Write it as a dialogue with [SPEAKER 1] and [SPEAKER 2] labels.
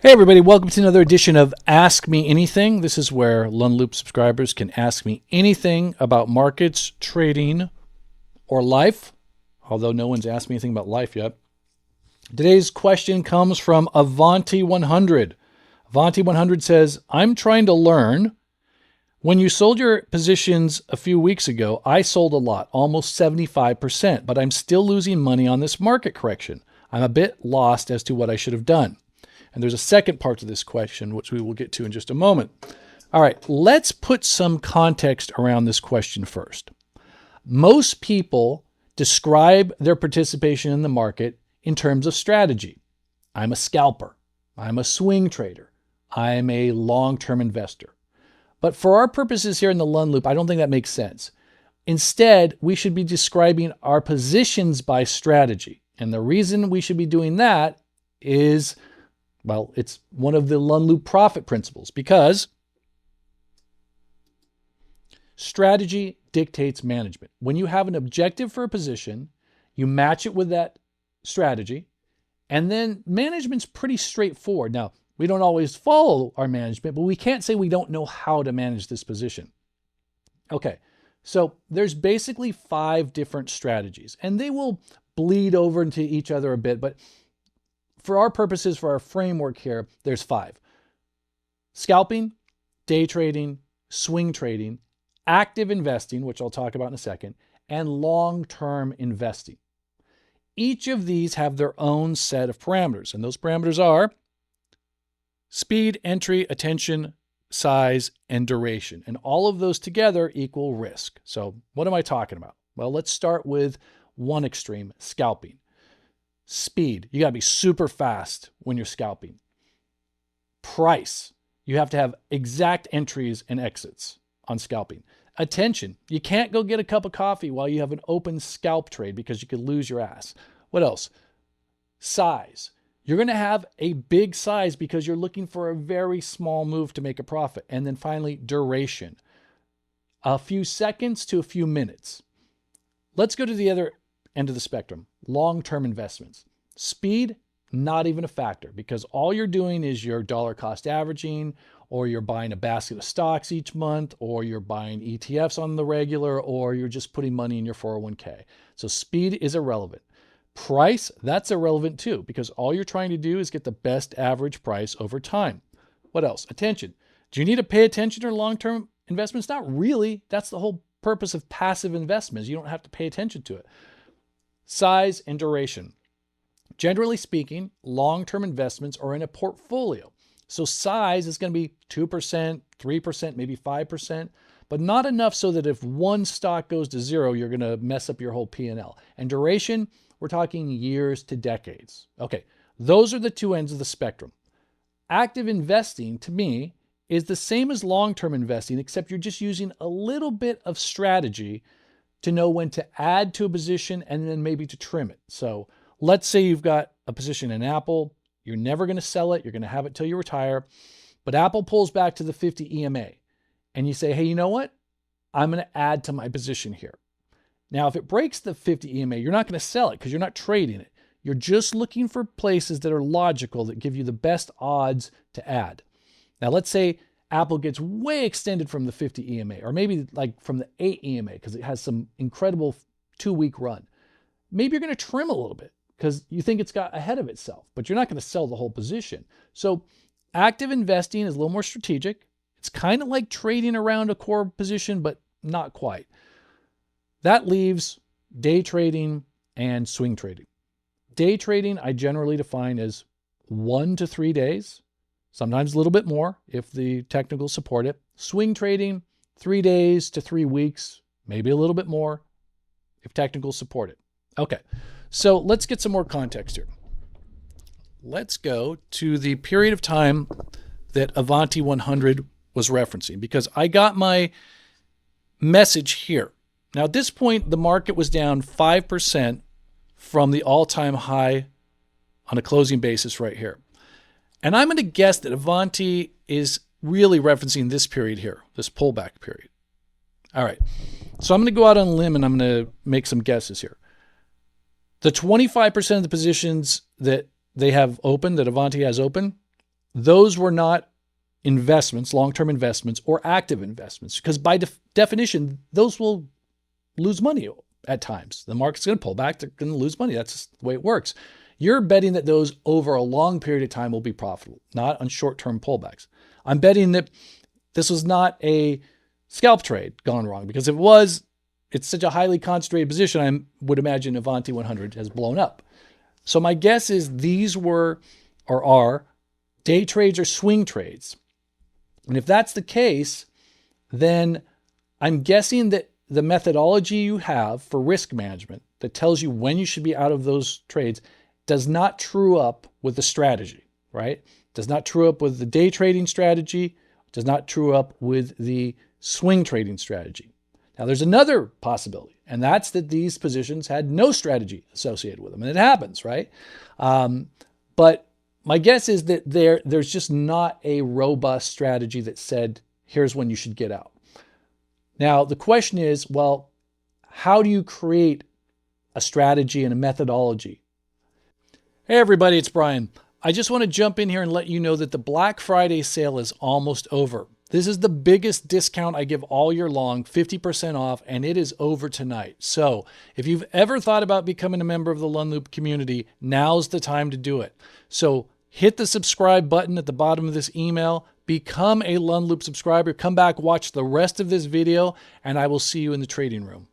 [SPEAKER 1] Hey everybody, welcome to another edition of Ask Me Anything. This is where Lund Loop subscribers can ask me anything about markets, trading, or life, although no one's asked me anything about life yet. Today's question comes from Avanti 100. Avanti 100 says, I'm trying to learn. When you sold your positions a few weeks ago, I sold a lot, almost 75%, but I'm still losing money on this market correction. I'm a bit lost as to what I should have done. And there's a second part to this question, which we will get to in just a moment. All right, let's put some context around this question first. Most people describe their participation in the market in terms of strategy. I'm a scalper. I'm a swing trader. I'm a long-term investor. But for our purposes here in the Lund Loop, I don't think that makes sense. Instead, we should be describing our positions by strategy. And the reason we should be doing that is, well, it's one of the Lund Loop profit principles, because strategy dictates management. When you have an objective for a position, you match it with that strategy, and then management's pretty straightforward. Now, we don't always follow our management, but we can't say we don't know how to manage this position. Okay, so there's basically 5 different strategies, and they will bleed over into each other a bit, but for our purposes, for our framework here, there's 5. Scalping, day trading, swing trading, active investing, which I'll talk about in a second, and long-term investing. Each of these have their own set of parameters, and those parameters are speed, entry, attention, size, and duration. And all of those together equal risk. So what am I talking about? Well, let's start with one extreme, scalping. Speed, you got to be super fast when you're scalping. Price, you have to have exact entries and exits on scalping. Attention, you can't go get a cup of coffee while you have an open scalp trade because you could lose your ass. What else? Size, you're going to have a big size because you're looking for a very small move to make a profit. And then finally, duration, a few seconds to a few minutes. Let's go to the other end of the spectrum, long-term investments. Speed, not even a factor, because all you're doing is your dollar cost averaging, or you're buying a basket of stocks each month, or you're buying ETFs on the regular, or you're just putting money in your 401k. So speed is irrelevant. Price, that's irrelevant too, because all you're trying to do is get the best average price over time. What else? Attention. Do you need to pay attention to long-term investments? Not really. That's the whole purpose of passive investments. You don't have to pay attention to it. Size and duration. Generally speaking, long-term investments are in a portfolio. So size is going to be 2%, 3%, maybe 5%, but not enough so that if one stock goes to zero, you're going to mess up your whole P&L. And duration, we're talking years to decades. Okay, those are the two ends of the spectrum. Active investing, to me, is the same as long-term investing, except you're just using a little bit of strategy to know when to add to a position and then maybe to trim it. So let's say you've got a position in Apple. You're never going to sell it. You're going to have it till you retire. But Apple pulls back to the 50 EMA. And you say, hey, you know what? I'm going to add to my position here. Now, if it breaks the 50 EMA, you're not going to sell it because you're not trading it. You're just looking for places that are logical, that give you the best odds to add. Now, let's say Apple gets way extended from the 50 EMA, or maybe like from the 8 EMA because it has some incredible 2-week run. Maybe you're going to trim a little bit because you think it's got ahead of itself, but you're not going to sell the whole position. So active investing is a little more strategic. It's kind of like trading around a core position, but not quite. That leaves day trading and swing trading. Day trading, I generally define as 1 to 3 days. Sometimes a little bit more if the technicals support it. Swing trading, 3 days to 3 weeks, maybe a little bit more if technicals support it. Okay, so let's get some more context here. Let's go to the period of time that Avanti 100 was referencing, because I got my message here. Now, at this point, the market was down 5% from the all-time high on a closing basis right here. And I'm going to guess that Avanti is really referencing this period here, this pullback period. All right, so I'm going to go out on a limb and I'm going to make some guesses here. The 25% of the positions that they have open, that Avanti has open, those were not investments, long-term investments, or active investments, because by definition, those will lose money at times. The market's going to pull back. They're going to lose money. That's just the way it works. You're betting that those over a long period of time will be profitable, not on short-term pullbacks. I'm betting that this was not a scalp trade gone wrong, because if it was, it's such a highly concentrated position, I would imagine Avanti 100 has blown up. So my guess is these were or are day trades or swing trades. And if that's the case, then I'm guessing that the methodology you have for risk management that tells you when you should be out of those trades does not true up with the strategy, right? Does not true up with the day trading strategy, does not true up with the swing trading strategy. Now, there's another possibility, and that's that these positions had no strategy associated with them, and it happens, right? But my guess is that there's just not a robust strategy that said, here's when you should get out. Now, the question is, well, how do you create a strategy and a methodology? Hey, everybody, it's Brian. I just want to jump in here and let you know that the Black Friday sale is almost over. This is the biggest discount I give all year long, 50% off, and it is over tonight. So if you've ever thought about becoming a member of the Lund Loop community, now's the time to do it. So hit the subscribe button at the bottom of this email, become a Lund Loop subscriber, come back, watch the rest of this video, and I will see you in the trading room.